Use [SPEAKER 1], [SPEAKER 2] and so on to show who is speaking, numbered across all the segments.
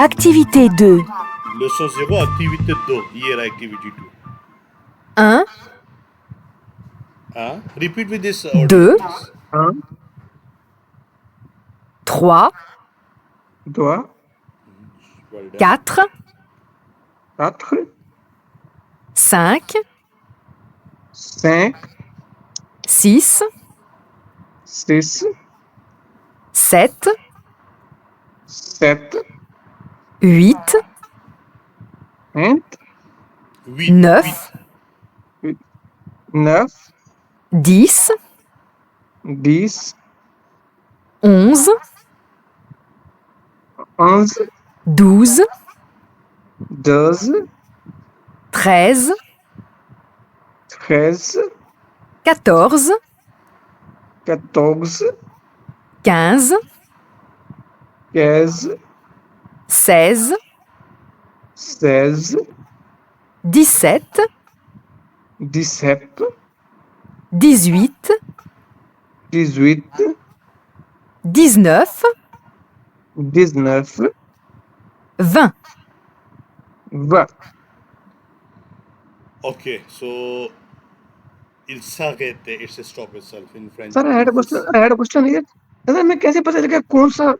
[SPEAKER 1] Activité 2.
[SPEAKER 2] Leçon 0, activité 2. Here, activity 2.
[SPEAKER 1] 1,
[SPEAKER 2] Repeat with this
[SPEAKER 1] 2,
[SPEAKER 2] audio, please.
[SPEAKER 3] 1,
[SPEAKER 1] 3,
[SPEAKER 3] 2,
[SPEAKER 2] Well done.
[SPEAKER 1] 4,
[SPEAKER 3] 4,
[SPEAKER 1] 5,
[SPEAKER 3] 5,
[SPEAKER 1] 6,
[SPEAKER 3] 6,
[SPEAKER 1] 7,
[SPEAKER 3] 7,
[SPEAKER 1] 8,
[SPEAKER 3] and
[SPEAKER 2] 8.
[SPEAKER 1] 9,
[SPEAKER 3] 9,
[SPEAKER 1] 10,
[SPEAKER 3] 10,
[SPEAKER 1] 11,
[SPEAKER 3] 11,
[SPEAKER 1] 12,
[SPEAKER 3] 12,
[SPEAKER 1] 13,
[SPEAKER 3] 13,
[SPEAKER 1] 14,
[SPEAKER 3] 14,
[SPEAKER 1] 15,
[SPEAKER 3] 15,
[SPEAKER 1] 16,
[SPEAKER 3] 16,
[SPEAKER 1] 17,
[SPEAKER 3] 17,
[SPEAKER 1] 18,
[SPEAKER 3] 18,
[SPEAKER 1] 19,
[SPEAKER 3] 19,
[SPEAKER 1] 20.
[SPEAKER 3] 20.
[SPEAKER 2] Okay, so il s'arrête, it's a stop itself in French.
[SPEAKER 3] Sir, I had a question here. Sir, हमें कैसे पता चलेगा कौन सा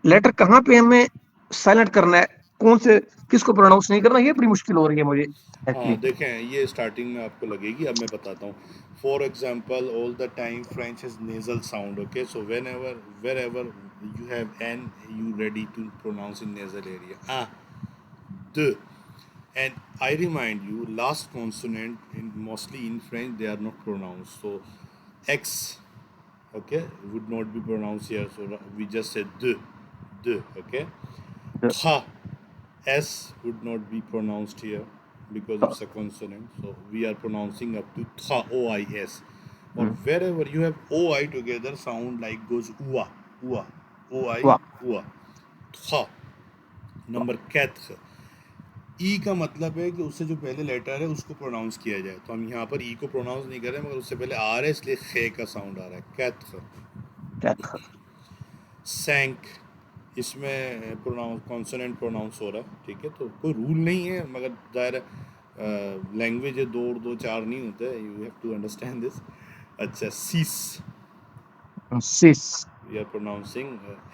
[SPEAKER 3] letter कहाँ पे हमें silent करना है, कौन से किसको प्रोनाउंस नहीं करना, ये बड़ी मुश्किल हो रही है मुझे
[SPEAKER 2] हाँ
[SPEAKER 3] एक्चुअली।
[SPEAKER 2] देखें, ये स्टार्टिंग में आपको लगेगी, अब मैं बताता हूँ. For example, all the time French is nasal sound. Okay, so whenever wherever you have N, you ready to pronounce in nasal area. The. And I remind you, last consonant in mostly in French they are not pronounced. So X, okay, would not be pronounced here. So we just say the, okay. Tha, S would not be pronounced here because it's a consonant. So we are pronouncing up to tha, O-I-S. Or wherever you have O-I together, sound like goes ua, ua, O-I,
[SPEAKER 3] वाह,
[SPEAKER 2] ua. Tha. Number 4, ई का मतलब है कि उससे जो पहले letter है उसको प्रोनाउंस किया जाए. तो हम यहाँ पर ई को प्रोनाउंस नहीं कर रहे हैं, मगर उससे पहले आ रहा है, इसलिए खे का साउंड आ रहा है. कैथ.
[SPEAKER 3] क्या था?
[SPEAKER 2] सैंक, इसमें प्रोनाउंस कॉन्सोनेंट प्रोनाउंस हो रहा है. ठीक है, तो कोई रूल नहीं है, मगर ज़ाहिर लैंग्वेज है, 2 और 2 4 नहीं होते. You have to understand this. अच्छा, सीस,
[SPEAKER 3] सिस,
[SPEAKER 2] we are pronouncing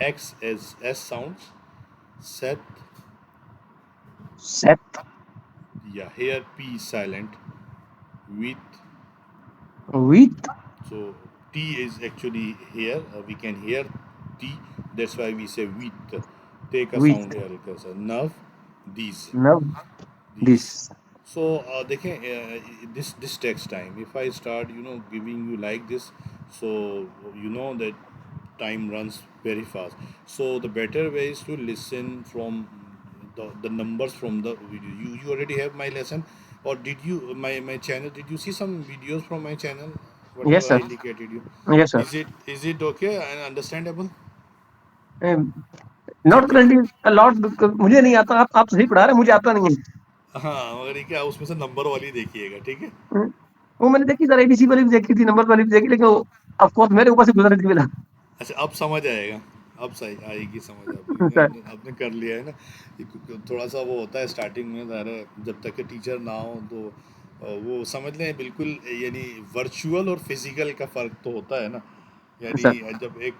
[SPEAKER 2] X as S sound. Set,
[SPEAKER 3] set,
[SPEAKER 2] या here P silent. With,
[SPEAKER 3] with,
[SPEAKER 2] so T is actually here. We can hear T. That's why we say with. Take a
[SPEAKER 3] with,
[SPEAKER 2] sound here. Because nerve, these,
[SPEAKER 3] नव, this.
[SPEAKER 2] So देखें, this takes time. If I start, giving you like this, so you know that time runs very fast. So the better way is to listen from the numbers from the video. You already have my lesson, or did you my channel? Did you see some videos from my channel?
[SPEAKER 3] Yes
[SPEAKER 2] Whatever I
[SPEAKER 3] sir,
[SPEAKER 2] indicated you.
[SPEAKER 3] Yes sir.
[SPEAKER 2] Is it okay and understandable?
[SPEAKER 3] Not
[SPEAKER 2] ठीक है.
[SPEAKER 3] Currently lot, मुझे नहीं आता, आप सही पढ़ा रहे हैं, मुझे आता नहीं है.
[SPEAKER 2] हाँ, मगर ये क्या, उसमें से नंबर वाली देखिएगा. ठीक है.
[SPEAKER 3] वो मैंने देखी सर, एबीसी वाली भी देखी थी, नंबर वाली भी देखी, लेकिन ऑफ कोर्स मेरे ऊपर से गुजर रही थी मेरा.
[SPEAKER 2] अच्छा, अब समझ आएगा. अब सही आएगी समझ. आपकी
[SPEAKER 3] सर,
[SPEAKER 2] आपने कर लिया है ना. थोड़ा सा वो होता है स्टार्टिंग में, ज़रा जब तक के टीचर ना हो तो वो समझ लें बिल्कुल. यानी वर्चुअल और फिजिकल का फ़र्क तो होता है ना. यानी
[SPEAKER 3] सर,
[SPEAKER 2] जब एक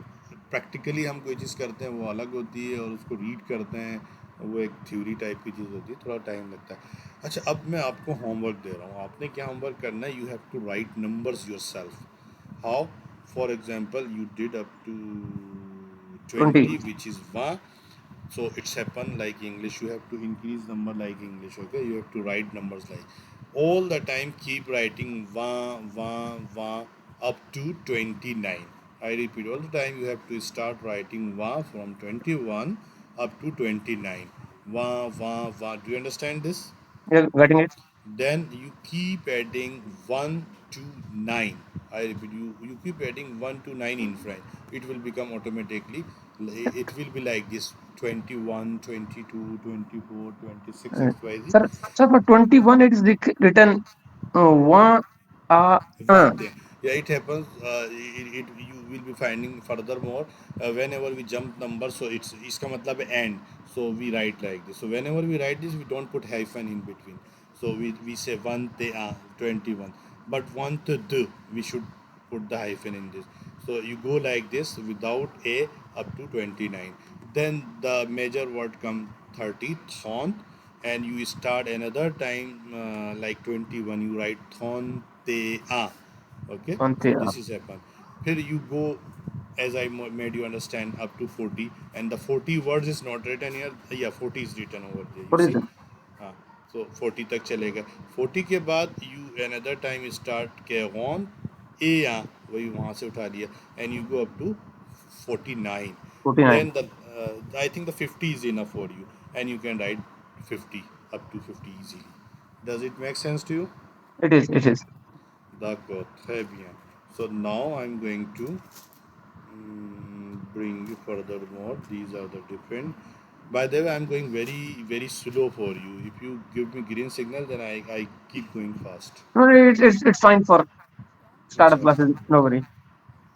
[SPEAKER 2] प्रैक्टिकली हम कोई चीज़ करते हैं वो अलग होती है, और उसको रीड करते हैं वो एक थ्योरी टाइप की चीज़ होती है, थोड़ा टाइम लगता है. अच्छा, अब मैं आपको होमवर्क दे रहा हूँ. आपने क्या होमवर्क करना है? You have to write numbers yourself. How? For example, you did up to
[SPEAKER 3] 20.
[SPEAKER 2] 20, which is 1. So it's happen like English. You have to increase number like English. Okay, you have to write numbers like all the time. Keep writing 1, 1, 1 up to 29. I repeat, all the time you have to start writing 1 from 21 up to 29. 1, 1, 1. Do you understand this?
[SPEAKER 3] Getting it.
[SPEAKER 2] Then you keep adding 1 to 9. I repeat, you keep adding 1 to 9 in French. It will become automatically, it will be like this: 21, 22, 24, 26, XYZ.
[SPEAKER 3] Sir, for 21 it is written 1
[SPEAKER 2] One thing. Yeah, it happens. You will be finding furthermore whenever we jump numbers. So it's इसका मतलब है and. So we write like this. So whenever we write this, we don't put hyphen in between. So we say 1 te 21, but 1 to the we should put the hyphen in this. So you go like this without a up to 29. Then the major word come 30 thon, and you start another time like 21. You write thon te a. Okay,
[SPEAKER 3] Ante,
[SPEAKER 2] so this is happen. Here you go, as I made you understand, up to 40, and the 40 words is not written here. Yeah, 40 is written over there, you
[SPEAKER 3] what is
[SPEAKER 2] see.
[SPEAKER 3] it?
[SPEAKER 2] हाँ, so 40 तक चलेगा. 40 के बाद you another time start के on ए यहाँ वही वहाँ से उठा लिया, and you go up to 49.
[SPEAKER 3] 49.
[SPEAKER 2] Then the I think the 50 is enough for you, and you can write 50 up to 50 easily. Does it make sense to you?
[SPEAKER 3] It is. It is.
[SPEAKER 2] D'accord, très bien. So now I'm going to bring you furthermore. These are the different. By the way, I'm going very slow for you. If you give me green signal, then I keep going fast.
[SPEAKER 3] No, it's fine for startup
[SPEAKER 2] Acha,
[SPEAKER 3] classes. No worry.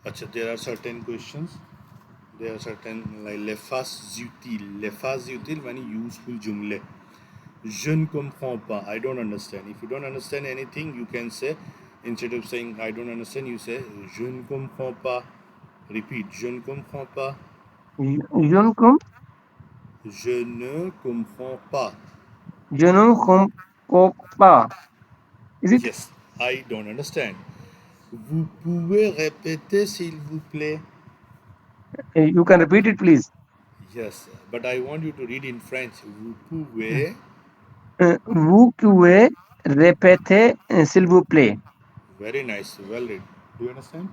[SPEAKER 2] acha, there are certain questions. There are certain like lefas util meaning useful jumle. Je ne comprends pas. I don't understand. If you don't understand anything, you can say, instead of saying I don't understand, you say je ne comprends pas. Repeat. Je ne comprends pas.
[SPEAKER 3] Junkum,
[SPEAKER 2] Je ne comprends pas.
[SPEAKER 3] Junum Kopa. Is it?
[SPEAKER 2] Yes, I don't understand. Vous pouvez répéter s'il vous plaît?
[SPEAKER 3] You can repeat it, please.
[SPEAKER 2] Yes, but I want you to read in French. Vous pouvez.
[SPEAKER 3] Vous pouvez répéter, s'il vous plaît.
[SPEAKER 2] Very nice. Well read. Do you understand?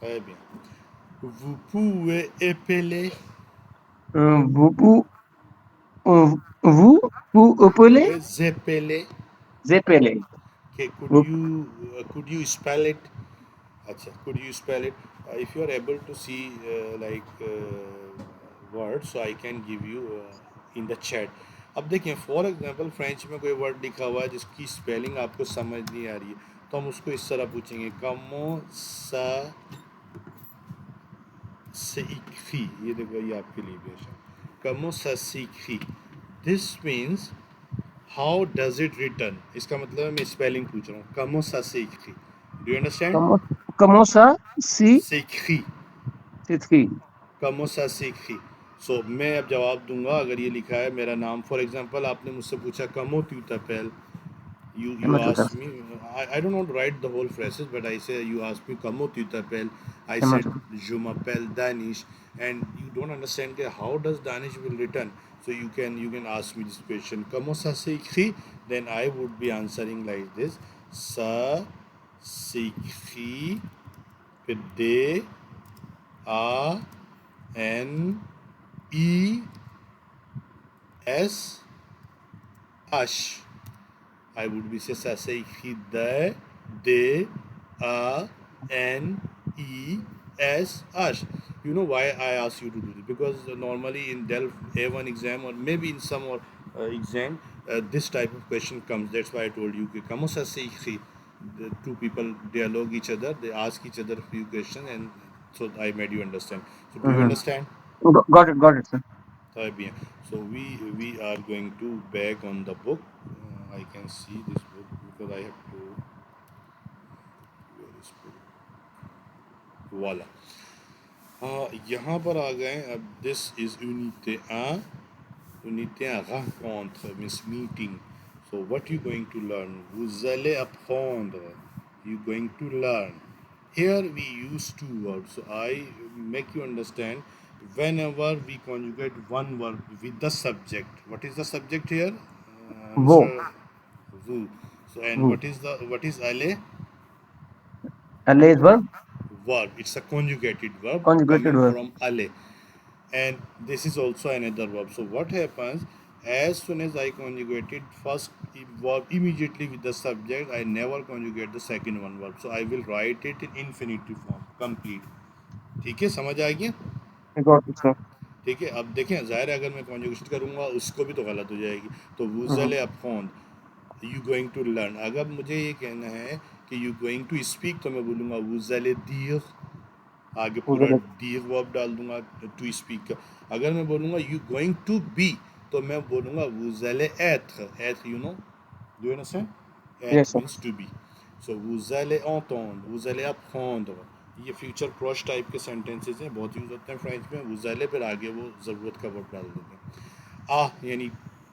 [SPEAKER 2] Très bien. Vous pouvez épeler.
[SPEAKER 3] Vous, pou- vous appelez
[SPEAKER 2] Yes, épeler.
[SPEAKER 3] Zeppele.
[SPEAKER 2] Okay,
[SPEAKER 3] Vous-
[SPEAKER 2] could you spell it? Acha, could you spell it? If you are able to see words, so I can give you in the chat. अब देखिए for example French में कोई word लिखा हुआ है जिसकी spelling आपको समझ नहीं आ रही है, तो हम उसको इस तरह पूछेंगे कमो सा से इक्फी. ये देखो, ये आपके लिए भी है. कमो सा से इक्फी. This means how does it return. इसका मतलब है मैं स्पेलिंग पूछ रहा हूँ. कमो सा से इक्फी. Do you understand?
[SPEAKER 3] Comment ça, si,
[SPEAKER 2] से इक्फी.
[SPEAKER 3] c'est écrit.
[SPEAKER 2] कमोसा सीखी. सो मैं अब जवाब दूंगा. अगर ये लिखा है मेरा नाम, फॉर एग्जांपल आपने मुझसे पूछा कमो तू तपेल, you
[SPEAKER 3] Chama-chuta.
[SPEAKER 2] asked me. I don't want to write the whole phrases, but I say you asked me kamo tu t'appelles. I said
[SPEAKER 3] Chama-chuta.
[SPEAKER 2] je m'appelle Danish, and you don't understand ke how does Danish will return. So you can ask me this question, kamo ça s'écrit? Then I would be answering like this: ça s'écrit D A N E S H. I would be say ça s'écrit D A N E S H. You know why I ask you to do this? Because normally in Delft A1 exam, or maybe in some or exam, this type of question comes. That's why I told you कि comment ça s'écrit. The two people dialogue each other, they ask each other a few questions, and so I made you understand. So do you
[SPEAKER 3] Mhm.
[SPEAKER 2] understand?
[SPEAKER 3] Got it, sir.
[SPEAKER 2] Très bien. So we are going to back on the book. I can see this book because I have to. Where is book? Voila. यहाँ पर आ गए. अब this is unité 1. Unité 1 rencontre means meeting. So what you going to learn? Vous allez apprendre. You going to learn. Here we use two verbs. So I make you understand. Whenever we conjugate one verb with the subject, what is the subject here,
[SPEAKER 3] Wo.
[SPEAKER 2] Mr. Vous? So and
[SPEAKER 3] Wo.
[SPEAKER 2] what is aller?
[SPEAKER 3] Allez is verb.
[SPEAKER 2] Verb. It's a conjugated verb
[SPEAKER 3] Conjugated
[SPEAKER 2] coming
[SPEAKER 3] verb.
[SPEAKER 2] from aller, and this is also another verb. So what happens? As soon as I conjugated first verb immediately with the subject, I never conjugate the second one verb. So I will write it in infinitive form, complete. ठीक है, समझ आ गया?
[SPEAKER 3] I got it, sir.
[SPEAKER 2] ठीक है. अब देखें, ज़ाहिर है अगर मैं कॉन्जुगेशन करूँगा उसको भी तो गलत हो जाएगी. तो वूजल
[SPEAKER 3] Mhm.
[SPEAKER 2] Upon you going to learn. अगर मुझे ये कहना है कि यू गोइंग टू स्पीक तो मैं बोलूँगा vous allez dire, आगे पूरा
[SPEAKER 3] उधर
[SPEAKER 2] dire वर्ब डाल दूंगा टू स्पीक का। अगर मैं बोलूँगा यू गोइंग टू बी तो मैं बोलूँगा vous allez être you know, do you understand?
[SPEAKER 3] Yes
[SPEAKER 2] être
[SPEAKER 3] sir
[SPEAKER 2] means to be. So vous allez entendre, vous allez apprendre, ये फ्यूचर प्रोश टाइप के सेंटेंसेस हैं, बहुत यूज़ होते हैं फ्रेंच में। vous allez फिर आगे वो ज़रूरत का वर्ब डाल देते हैं। यानी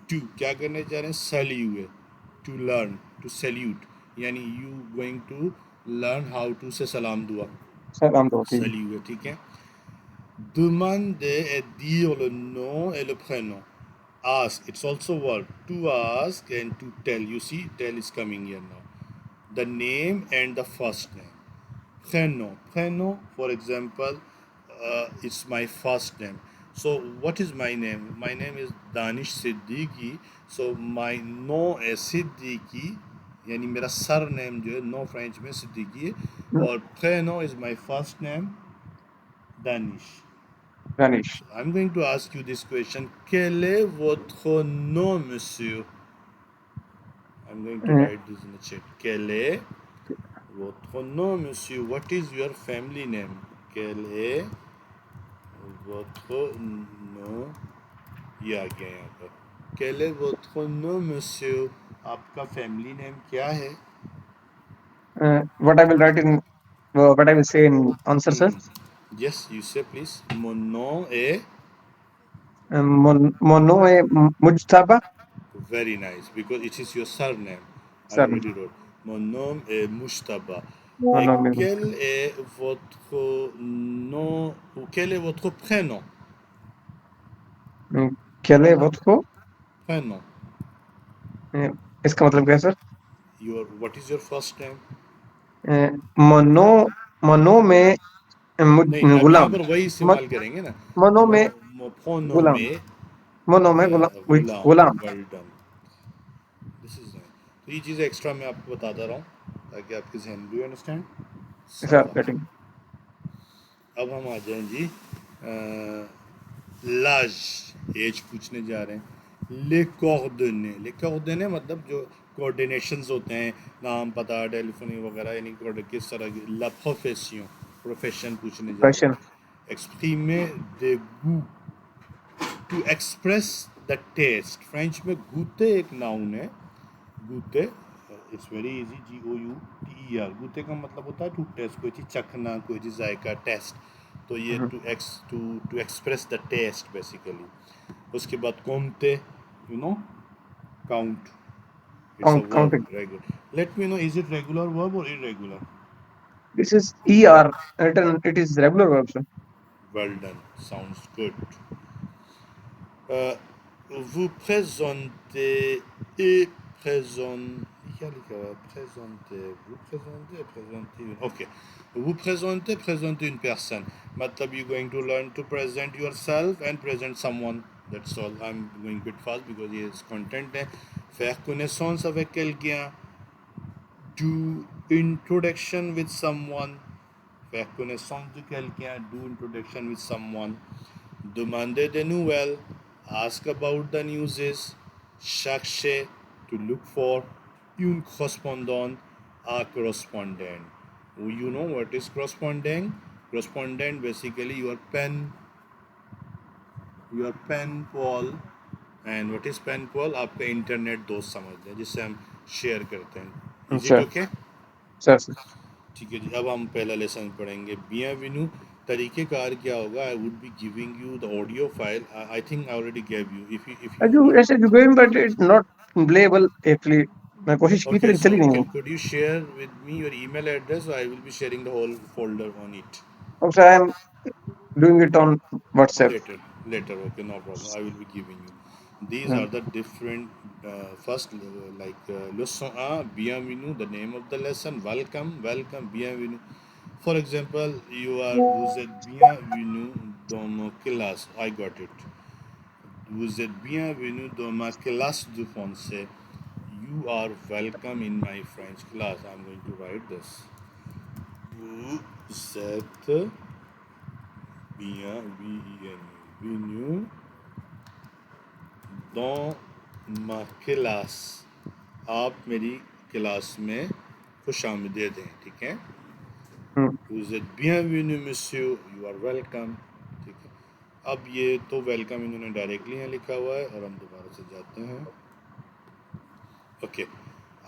[SPEAKER 2] टू क्या करने जा रहे हैं, salute, to learn, to salute, यानी you going to learn how to say सलाम दुआ,
[SPEAKER 3] सर हम तो ठीक
[SPEAKER 2] सैल्यूट, ठीक है। Demander et dire le nom et le prénom. Ask, it's also verb. To ask and to tell. You see, tell is coming here now. The name and the first name. Prénom. Prénom, for example, it's my first name. So, what is my name? My name is Danish Siddiqui. So, my nom is Siddiqui. यानी मेरा sir name जो है know French में सिद्दीकी है, और प्रेनो is my first name Danish.
[SPEAKER 3] Ganesh
[SPEAKER 2] I'm going to ask you this question. Quel est votre nom, monsieur? I'm going to write this in the chat. Quel est votre nom, monsieur? What is your family name? Quel est votre nom? ये आ गया यहाँ पर। Quel est votre nom, monsieur? आपका family name क्या है?
[SPEAKER 3] what I will write in what I will say in answer sir
[SPEAKER 2] Yes, you say please. Mon nom est
[SPEAKER 3] mon nom est Mujtaba
[SPEAKER 2] very nice because it is your surname. I
[SPEAKER 3] sir
[SPEAKER 2] already wrote. Mon nom est Mustaba.
[SPEAKER 3] mon
[SPEAKER 2] Et
[SPEAKER 3] nom est
[SPEAKER 2] quel est votre nom ou quel est votre prénom?
[SPEAKER 3] quel est votre
[SPEAKER 2] Prénom.
[SPEAKER 3] इसका मतलब क्या है sir
[SPEAKER 2] What is your first name?
[SPEAKER 3] मनो में
[SPEAKER 2] नहीं, अब यहाँ
[SPEAKER 3] गुलाम
[SPEAKER 2] पर वही इस्तेमाल करेंगे ना।
[SPEAKER 3] मनो में
[SPEAKER 2] Prénom
[SPEAKER 3] गुलाम
[SPEAKER 2] में
[SPEAKER 3] मनो में गुलाम
[SPEAKER 2] गुलाम।
[SPEAKER 3] गुलाम
[SPEAKER 2] Well done. This is nice. तो ये चीज़ें एक्स्ट्रा मैं आपको बताता रहा हूँ ताकि आपके जहन भी अंडरस्टैंड।
[SPEAKER 3] सर गेटिंग
[SPEAKER 2] अब हम आ जाएं जी लाज, एज पूछने जा रहे हैं। ले कोऑर्डिने मतलब जो कोऑर्डिनेशंस होते हैं, नाम पता टेलीफोनी वगैरह, यानी किस तरह की। ला प्रोफेशन, प्रोफेशन पूछने जा रहे
[SPEAKER 3] क्वेश्चन
[SPEAKER 2] हैं। एक्सप्रीमे दे गू, to express the taste. French में गूते एक नाउन है। गूते इट्स वेरी इजी, GOUTER। गूते का मतलब होता है टू टेस्ट, कोई चीज़ चखना, कोई चीज़ जायका, टेस्ट। तो ये to express the taste basically. उसके बाद कोमते, you know, count, it's a
[SPEAKER 3] counting
[SPEAKER 2] verb, regular. Let me know, is it regular verb और irregular?
[SPEAKER 3] This is ER written it is regular verb sir
[SPEAKER 2] well done, sounds good. vous présentez et présentez, क्या लिखा हुआ है? Présentez, vous présentez, présentez une, ok, vous présentez, présentez une personne, मतलब you going to learn to present yourself and present someone, that's all. I'm going a bit fast because ये content है। faire connaissance avec quelqu'un, do introduction with someone, faire connaissance de quelqu'un, do introduction with someone, demander des nouvelles, ask about the news, chercher, to look for, une correspondant, a correspondent. You know what is correspondent? Correspondent basically your pen pal, and what is pen pal? आपका internet दोस्त समझ लें जिससे हम share करते हैं। Is it
[SPEAKER 3] sir
[SPEAKER 2] okay?
[SPEAKER 3] sir
[SPEAKER 2] ठीक है जी, अब हम पहला लेसन पढ़ेंगे। बिenvenue तरीक़ेकार क्या होगा? I would be giving you the audio file. I think I already gave you. If
[SPEAKER 3] you
[SPEAKER 2] you
[SPEAKER 3] ऐसे you going but it's not playable actually मैं कोशिश की थी
[SPEAKER 2] okay,
[SPEAKER 3] लेकिन
[SPEAKER 2] so
[SPEAKER 3] चली नहीं
[SPEAKER 2] could you share with me your email address, so I will be sharing the whole folder on it
[SPEAKER 3] है so I am doing it on WhatsApp
[SPEAKER 2] later. Okay, no problem, I will be giving you. These are the different first leçon 1, bienvenue, the name of the lesson, welcome, bienvenue. For example, vous êtes bienvenue dans ma classe. I got it. Vous êtes bienvenue dans ma classe de français. You are welcome in my French class. I'm going to write this. Vous êtes bienvenue dans ma classe. आप मेरी class में खुश आमदीद हैं, ठीक है।
[SPEAKER 3] हम्म,
[SPEAKER 2] Vous êtes bienvenue monsieur, you are welcome, ठीक है। अब ये तो वेलकम इन्होंने डायरेक्टली यहाँ लिखा हुआ है और हम दोबारा से जाते हैं। Okay,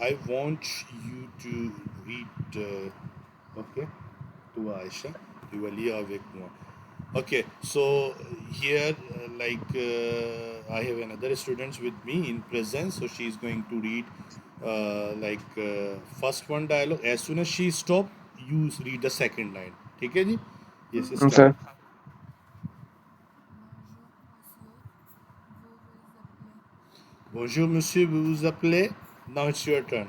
[SPEAKER 2] I want you to read, okay, to Aisha, Rivalia Vekmua. Okay, so here, I have another students with me in presence, so she is going to read, first one dialogue. As soon as she stop, you read the second line. ठीक है जी? Yes,
[SPEAKER 3] sir
[SPEAKER 2] start. Bonjour monsieur, vous vous appelez? Now it's your turn.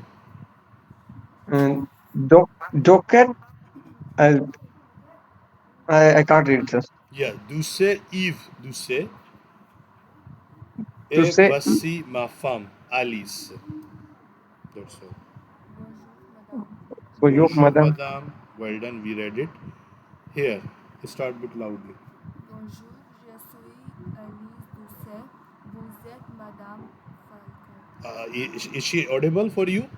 [SPEAKER 3] Joker, I, I can't read, sir.
[SPEAKER 2] Yeah, douce Yves, douce.
[SPEAKER 3] To
[SPEAKER 2] Et
[SPEAKER 3] say,
[SPEAKER 2] voici ma femme, Alice. That's all.
[SPEAKER 3] bonjour,
[SPEAKER 2] Bonjour,
[SPEAKER 3] madame.
[SPEAKER 2] madame. Well done, we read it. Here, start bit loudly.
[SPEAKER 4] Bonjour, je suis Alice Doucet. Vous êtes Madame Falcon.
[SPEAKER 2] Is she audible for you?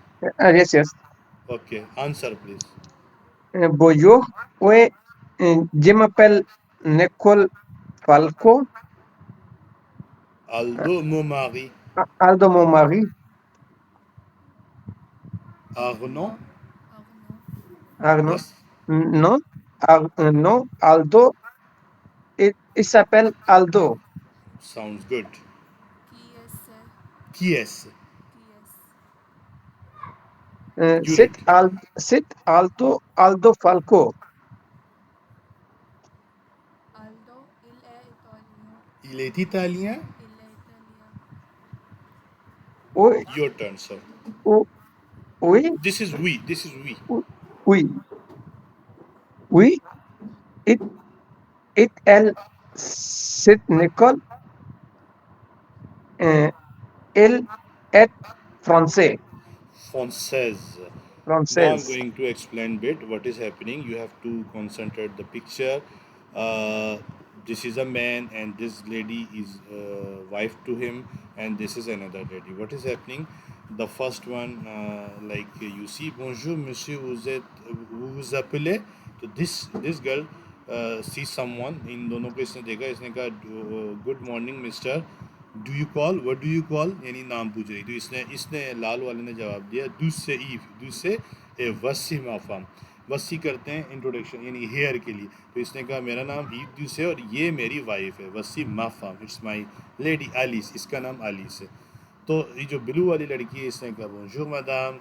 [SPEAKER 3] Yes, yes.
[SPEAKER 2] Okay, answer please.
[SPEAKER 3] Bonjour, oui, je m'appelle Nicole Falco.
[SPEAKER 2] Aldo, mon mari.
[SPEAKER 3] Aldo, mon mari.
[SPEAKER 2] Arnaud.
[SPEAKER 4] Arnaud.
[SPEAKER 3] Arnaud.
[SPEAKER 2] Yes,
[SPEAKER 3] Non, non, Aldo, il s'appelle Aldo.
[SPEAKER 2] sounds good.
[SPEAKER 4] Qui est
[SPEAKER 2] Qui est?
[SPEAKER 4] ce? Qui est?
[SPEAKER 2] You read.
[SPEAKER 3] C'est Aldo Falco.
[SPEAKER 4] Aldo, il est italien.
[SPEAKER 2] Il est italien.
[SPEAKER 4] Il est italien.
[SPEAKER 3] Oui,
[SPEAKER 2] Your turn, sir.
[SPEAKER 3] oui,
[SPEAKER 2] This is we. This is we.
[SPEAKER 3] oui, oui, elle, c'est Nicole, elle est français,
[SPEAKER 2] Française. Now I'm
[SPEAKER 3] française.
[SPEAKER 2] going to explain bit what is happening. You have to concentrate the picture. Uh, this is a man and this lady is wife to him, and this is another lady. What is happening? The first one, you see, bonjour monsieur, vous vous appelez? So this girl sees someone. इन दोनों को इसने देखा, इसने कहा good morning mister, do you call, what do you call, यानी नाम पूछ रही। तो इसने लाल वाले ने जवाब दिया दूससे ईव, दूससे ए वसी माफाम। वसी करते हैं इंट्रोडक्शन यानी हेयर के लिए। तो इसने कहा मेरा नाम ईव दूस है और ये मेरी वाइफ है, वसी माफाम, इट्स माई लेडी आलिस, इसका नाम आलिस है। तो ये जो ब्लू वाली लड़की है, इसने कहा बोंजूर मैडम,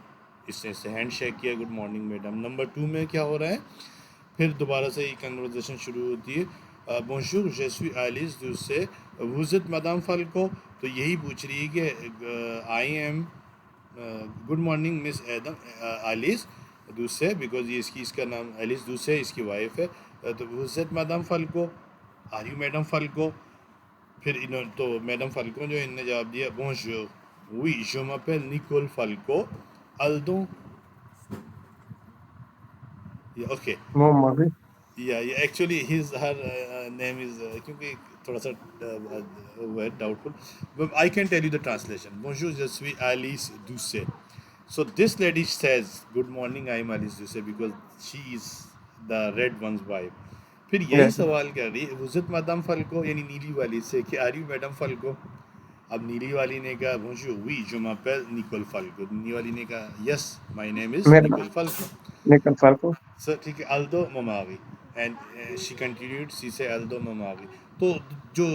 [SPEAKER 2] इसने इससे हैंड शेक किया, गुड मॉर्निंग मैडम। नंबर 2 में क्या हो रहा है, फिर दोबारा से ये कन्वर्जेशन शुरू होती है। बोंजूर je suis Alice Doucet, vous êtes madam Falco. तो यही पूछ रही है कि I am good morning miss Adam Alice Doucet, because ये इसका नाम एलिस दूससे इसकी वाइफ है। तो vous êtes madam Falco, are you madam Falco. फिर इन्होंने तो मैडम फाल्को जो इनने जवाब दिया बोंजूर oui je m'appelle Nicole Falco, Aldo, yeah, okay.
[SPEAKER 3] Mon mari.
[SPEAKER 2] Yeah, actually his her name is क्योंकि थोड़ा सा word doubtful, but I can tell you the translation. Bonjour, je suis Alice Doucet. So this lady says good morning, I am Alice Doucet, because she is the red one's wife. फिर यही
[SPEAKER 3] Yes.
[SPEAKER 2] सवाल कर रही है vous êtes madame Falco, यानी नीली वाली से कि आर यू मैडम फाल्को। अब नीली वाली ने कहा bonjour oui je m'appelle Nicole Falco। नीली वाली ने कहा yes my name is
[SPEAKER 3] Madam.
[SPEAKER 2] Nicole Falco।
[SPEAKER 3] Nicole Falco.
[SPEAKER 2] Sir ठीक है, अल्दो ममावी, एंड शी कंटिन्यूड, सी से अल्दो ममावी। तो जो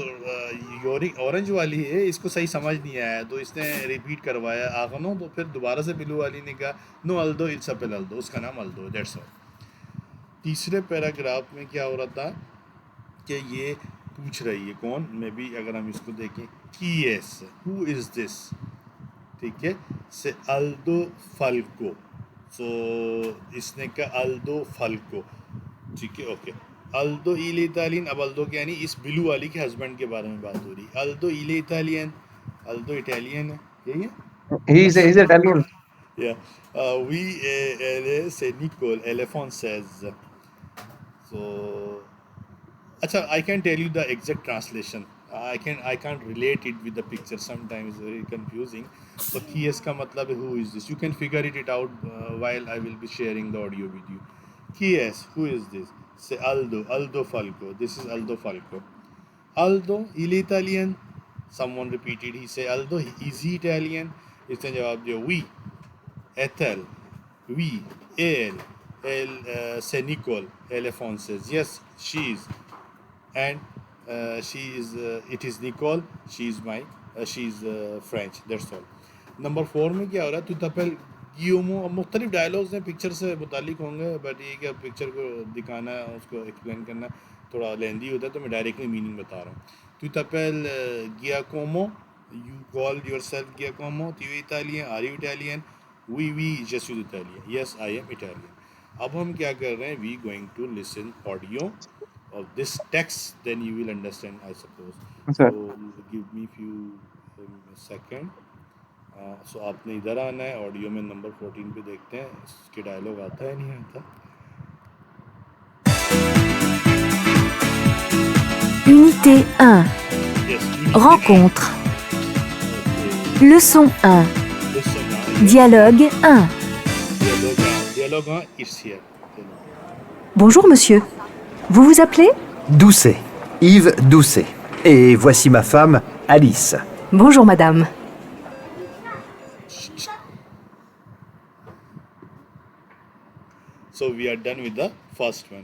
[SPEAKER 2] ऑरेंज वाली है इसको सही समझ नहीं आया, तो इसने रिपीट करवाया आगनो। तो फिर दोबारा से ब्लू वाली ने कहा नो अल्दो इट्स अपेल अल्दो, उसका नाम अल्दो, दैट्स ऑल। तीसरे पैराग्राफ में क्या हो रहा था कि ये पूछ रही है कौन, मे बी अगर हम इसको देखें की एस, हु इज़ दिस, ठीक है, से अल्दो फाल्को। सो इसने कहा अल्दो फाल्को, ठीक है, ओके। अल्दो इल इटालियन, अब अल्दो के यानी इस ब्लू वाली के हस्बैंड के बारे में बात हो रही। अल्दो इल इटालियन, अल्दो इटालियन है, यही है।
[SPEAKER 3] He's Italian.
[SPEAKER 2] Yeah, oui, c'est Nicole, elle est française. So, अच्छा, I can tell you the exact translation. I can't relate it with the picture. Sometimes it's very confusing. So Kies का मतलब है who is this? You can figure it out while I will be sharing the audio with you. Kies, who is this? Say Aldo Falco. This is Aldo Falco. Aldo, il Italian. Someone repeated. He say Aldo. Is he Italian? इसने जवाब दिया oui. Ethel, oui. Elle say Nicole. Elephant says yes, she is. And she is it is Nicole, she is my she is French, that's all. Number 4 में क्या हो रहा है? तुतपेल गियोमो. अब मुख्तलिफ डायलॉग्स हैं पिक्चर से मुतालिक होंगे, बट ये क्या पिक्चर को दिखाना है, उसको एक्सप्लेन करना थोड़ा लेंदी होता है, तो मैं डायरेक्टली मीनिंग बता रहा हूँ. तुतपेल Giacomo, you call yourself Giacomo, tu es italien, are you Italian? Oui, je suis italien, yes I am Italian. अब हम क्या कर रहे हैं? We going to listen audio of this text, then you will understand, I suppose.
[SPEAKER 3] Sir.
[SPEAKER 2] So give me few second. So आपने इधर आना है, ऑडियो में नंबर 14 पे देखते हैं इसके डायलॉग आता है नहीं आता.
[SPEAKER 1] Unité 1.
[SPEAKER 2] Yes,
[SPEAKER 1] Rencontre.
[SPEAKER 2] Okay.
[SPEAKER 1] Leçon 1.
[SPEAKER 2] Listen now.
[SPEAKER 1] Dialogue 1.
[SPEAKER 2] Dialogue 1, it's here.
[SPEAKER 1] Bonjour monsieur. Vous vous appelez?
[SPEAKER 5] Doucet, Yves Doucet. Et voici ma femme, Alice.
[SPEAKER 1] Bonjour madame.
[SPEAKER 2] So we are done with the first one.